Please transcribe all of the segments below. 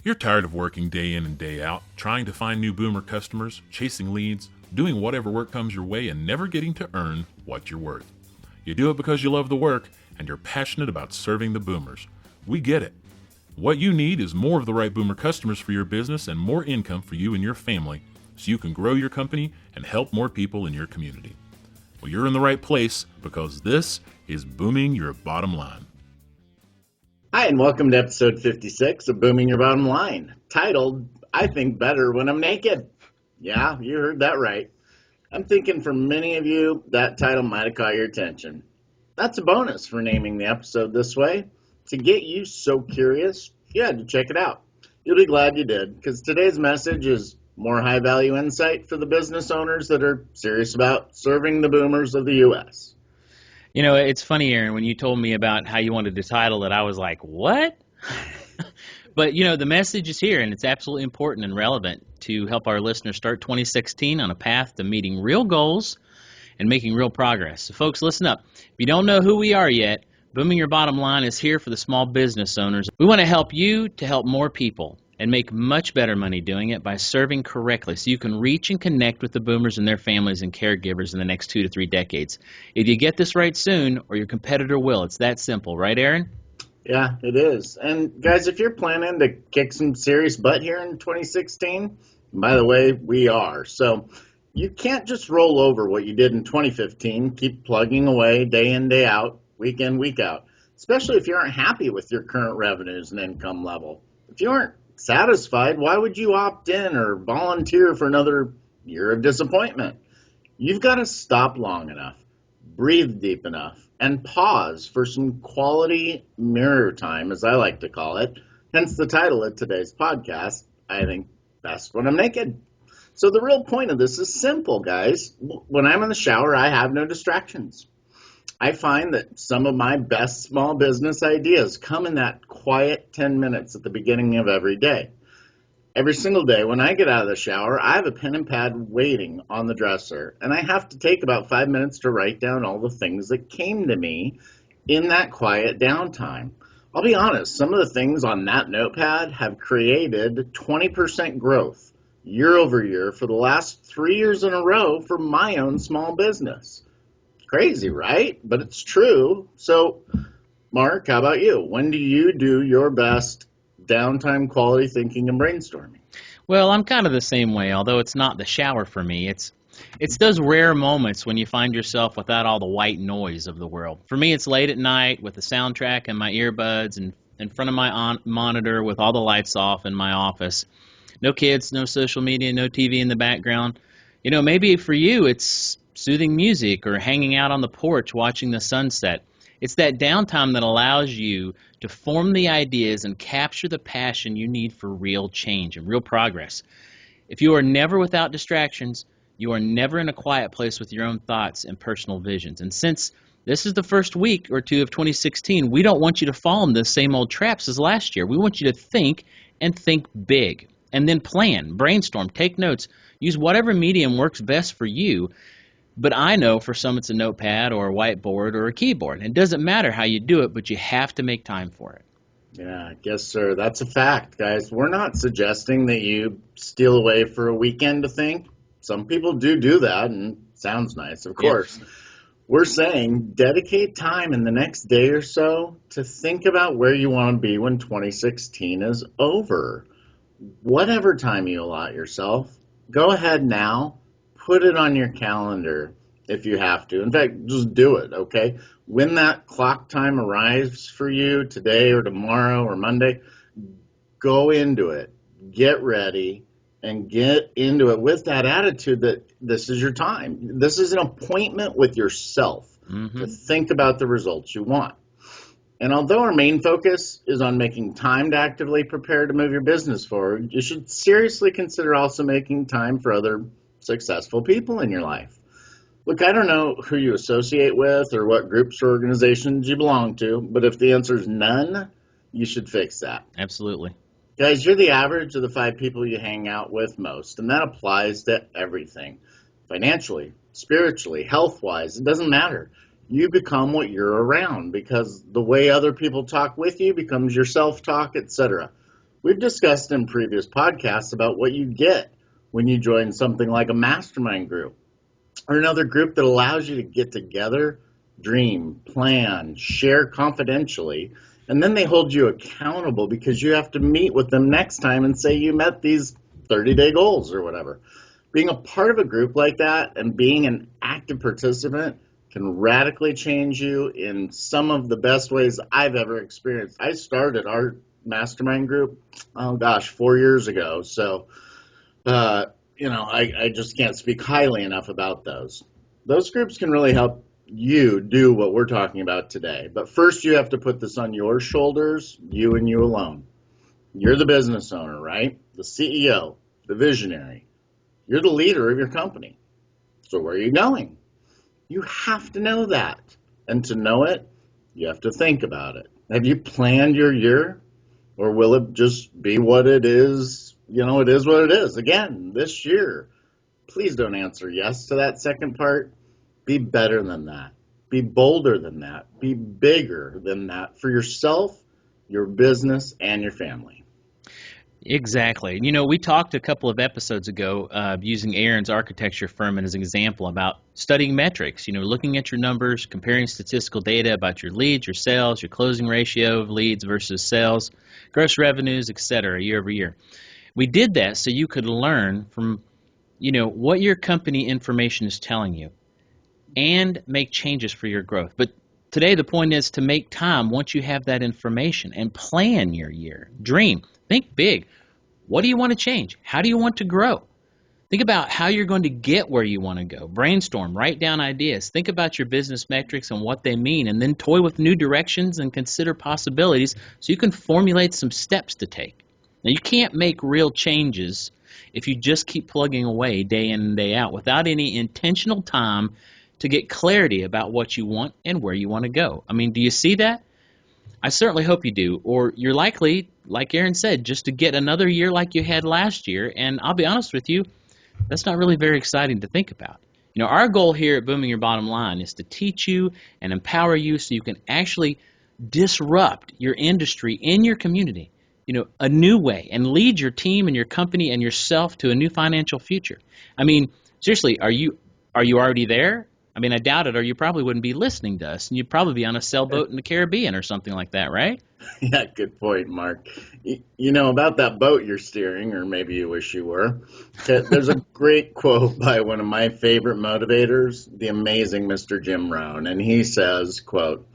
You're tired of working day in and day out, trying to find new boomer customers, chasing leads, doing whatever work comes your way, and never getting to earn what you're worth. You do it because you love the work and you're passionate about serving the boomers. We get it. What you need is more of the right boomer customers for your business and more income for you and your family so you can grow your company and help more people in your community. Well, you're in the right place because this is Booming Your Bottom Line. Hi, and welcome to episode 56 of Booming Your Bottom Line, titled, I Think Better When I'm Naked. Yeah, you heard that right. I'm thinking for many of you, that title might have caught your attention. That's a bonus for naming the episode this way. To get you so curious, you had to check it out. You'll be glad you did, because today's message is more high-value insight for the business owners that are serious about serving the boomers of the U.S. You know, it's funny, Aaron, when you told me about how you wanted to title it, I was like, what? But, you know, the message is here, and it's absolutely important and relevant to help our listeners start 2016 on a path to meeting real goals and making real progress. So, folks, listen up. If you don't know who we are yet, Booming Your Bottom Line is here for the small business owners. We want to help you to help more people and make much better money doing it by serving correctly so you can reach and connect with the boomers and their families and caregivers in the next 2 to 3 decades. If you get this right soon, or your competitor will. It's that simple. Right, Aaron? Yeah, it is. And guys, if you're planning to kick some serious butt here in 2016, by the way, we are. So you can't just roll over what you did in 2015, keep plugging away day in, day out, week in, week out, especially if you aren't happy with your current revenues and income level. If you aren't satisfied, why would you opt in or volunteer for another year of disappointment? You've got to stop long enough, breathe deep enough, and pause for some quality mirror time, as I like to call it. Hence the title of today's podcast, I Think Best When I'm Naked. So the real point of this is simple, guys. When I'm in the shower, I have no distractions. I find that some of my best small business ideas come in that quiet 10 minutes at the beginning of every day. Every single day when I get out of the shower, I have a pen and pad waiting on the dresser, and I have to take about 5 minutes to write down all the things that came to me in that quiet downtime. I'll be honest, some of the things on that notepad have created 20% growth year over year for the last 3 years in a row for my own small business. Crazy, right? But it's true. So, Mark, how about you? When do you do your best downtime quality thinking and brainstorming? Well, I'm kind of the same way, although it's not the shower for me. It's those rare moments when you find yourself without all the white noise of the world. For me, it's late at night with the soundtrack and my earbuds and in front of my monitor with all the lights off in my office. No kids, no social media, no TV in the background. You know, maybe for you it's soothing music or hanging out on the porch watching the sunset. It's that downtime that allows you to form the ideas and capture the passion you need for real change and real progress. If you are never without distractions, you are never in a quiet place with your own thoughts and personal visions. And since this is the first week or two of 2016, we don't want you to fall in the same old traps as last year. We want you to think and think big and then plan, brainstorm, take notes, use whatever medium works best for you. But I know for some it's a notepad or a whiteboard or a keyboard. It doesn't matter how you do it, but you have to make time for it. Yeah, yes, sir. That's a fact, guys. We're not suggesting that you steal away for a weekend to think. Some people do that, and it sounds nice, of course. Yeah. We're saying dedicate time in the next day or so to think about where you want to be when 2016 is over. Whatever time you allot yourself, go ahead now. Put it on your calendar if you have to. In fact, just do it, okay? When that clock time arrives for you today or tomorrow or Monday, go into it. Get ready and get into it with that attitude that this is your time. This is an appointment with yourself to think about the results you want. And although our main focus is on making time to actively prepare to move your business forward, you should seriously consider also making time for other successful people in your life. Look, I don't know who you associate with or what groups or organizations you belong to, but if the answer is none, you should fix that. Absolutely. Guys, you're the average of the 5 people you hang out with most, and that applies to everything. Financially, spiritually, health-wise, it doesn't matter. You become what you're around because the way other people talk with you becomes your self-talk, etc. We've discussed in previous podcasts about what you get when you join something like a mastermind group or another group that allows you to get together, dream, plan, share confidentially, and then they hold you accountable because you have to meet with them next time and say you met these 30-day goals or whatever. Being a part of a group like that and being an active participant can radically change you in some of the best ways I've ever experienced. I started our mastermind group, 4 years ago. So, I just can't speak highly enough about those. Those groups can really help you do what we're talking about today. But first, you have to put this on your shoulders, you and you alone. You're the business owner, right? The CEO, the visionary. You're the leader of your company. So where are you going? You have to know that. And to know it, you have to think about it. Have you planned your year? Or will it just be what it is? It is what it is. Again, this year, please don't answer yes to that second part. Be better than that. Be bolder than that. Be bigger than that for yourself, your business, and your family. Exactly. We talked a couple of episodes ago using Aaron's architecture firm as an example about studying metrics, looking at your numbers, comparing statistical data about your leads, your sales, your closing ratio of leads versus sales, gross revenues, etc., year over year. We did that so you could learn from, what your company information is telling you and make changes for your growth. But today the point is to make time once you have that information and plan your year. Dream. Think big. What do you want to change? How do you want to grow? Think about how you're going to get where you want to go. Brainstorm, write down ideas. Think about your business metrics and what they mean, and then toy with new directions and consider possibilities so you can formulate some steps to take. Now, you can't make real changes if you just keep plugging away day in and day out without any intentional time to get clarity about what you want and where you want to go. Do you see that? I certainly hope you do, or you're likely, like Aaron said, just to get another year like you had last year, and I'll be honest with you, that's not really very exciting to think about. Our goal here at Booming Your Bottom Line is to teach you and empower you so you can actually disrupt your industry in your community, a new way, and lead your team and your company and yourself to a new financial future. Seriously, are you already there? I doubt it, or you probably wouldn't be listening to us, and you'd probably be on a sailboat in the Caribbean or something like that, right? Yeah, good point, Mark. About that boat you're steering, or maybe you wish you were, there's a great quote by one of my favorite motivators, the amazing Mr. Jim Rohn, and he says, quote,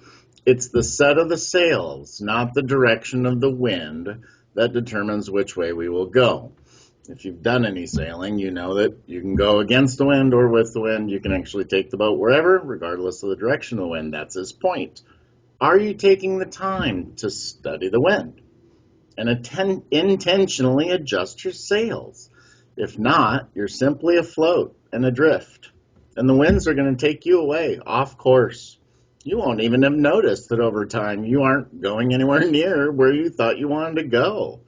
"It's the set of the sails, not the direction of the wind, that determines which way we will go." If you've done any sailing, you know that you can go against the wind or with the wind. You can actually take the boat wherever, regardless of the direction of the wind. That's his point. Are you taking the time to study the wind and intentionally adjust your sails? If not, you're simply afloat and adrift, and the winds are going to take you away, off course. You won't even have noticed that over time you aren't going anywhere near where you thought you wanted to go.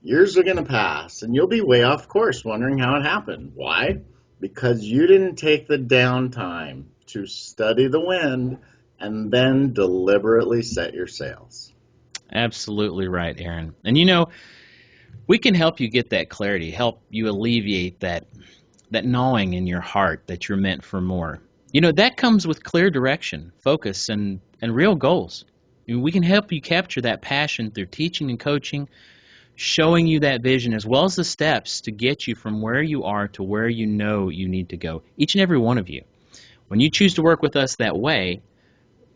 Years are going to pass, and you'll be way off course wondering how it happened. Why? Because you didn't take the downtime to study the wind and then deliberately set your sails. Absolutely right, Aaron. And we can help you get that clarity, help you alleviate that gnawing in your heart that you're meant for more. That comes with clear direction, focus, and real goals. We can help you capture that passion through teaching and coaching, showing you that vision as well as the steps to get you from where you are to where you know you need to go, each and every one of you. When you choose to work with us that way,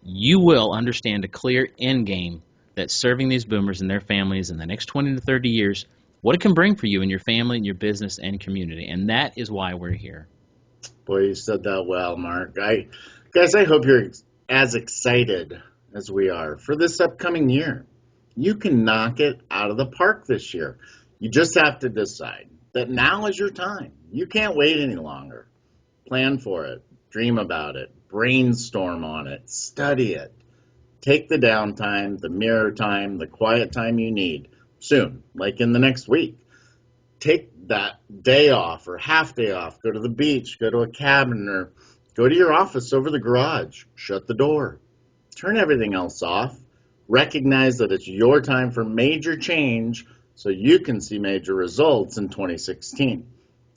you will understand a clear end game that's serving these boomers and their families in the next 20 to 30 years, what it can bring for you and your family and your business and community. And that is why we're here. Boy, you said that well, Mark. Guys, I hope you're as excited as we are for this upcoming year. You can knock it out of the park this year. You just have to decide that now is your time. You can't wait any longer. Plan for it. Dream about it. Brainstorm on it. Study it. Take the downtime, the mirror time, the quiet time you need soon, like in the next week. Take that day off or half day off. Go to the beach. Go to a cabin or go to your office over the garage. Shut the door. Turn everything else off. Recognize that it's your time for major change so you can see major results in 2016.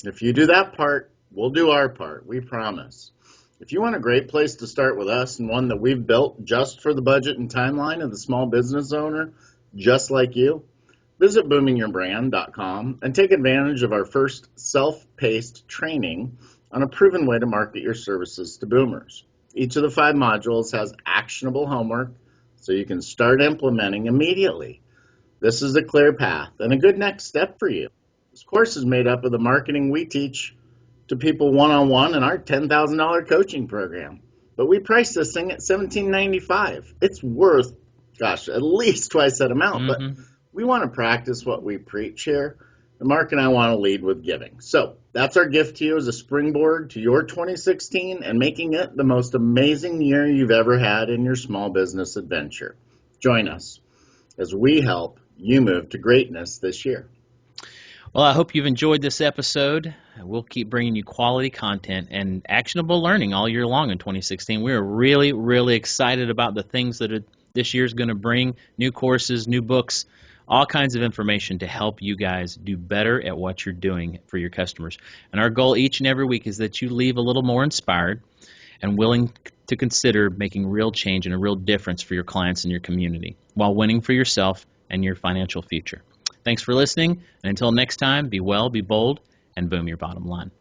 If you do that part, we'll do our part, we promise. If you want a great place to start with us and one that we've built just for the budget and timeline of the small business owner, just like you, visit boomingyourbrand.com and take advantage of our first self-paced training on a proven way to market your services to boomers. Each of the 5 modules has actionable homework so you can start implementing immediately. This is a clear path and a good next step for you. This course is made up of the marketing we teach to people one-on-one in our $10,000 coaching program. But we price this thing at $17.95. It's worth, at least twice that amount. But we want to practice what we preach here. And Mark and I want to lead with giving. So that's our gift to you as a springboard to your 2016 and making it the most amazing year you've ever had in your small business adventure. Join us as we help you move to greatness this year. Well, I hope you've enjoyed this episode. We'll keep bringing you quality content and actionable learning all year long in 2016. We're really, really excited about the things that this year's going to bring, new courses, new books, all kinds of information to help you guys do better at what you're doing for your customers. And our goal each and every week is that you leave a little more inspired and willing to consider making real change and a real difference for your clients and your community while winning for yourself and your financial future. Thanks for listening, and until next time, be well, be bold, and boom your bottom line.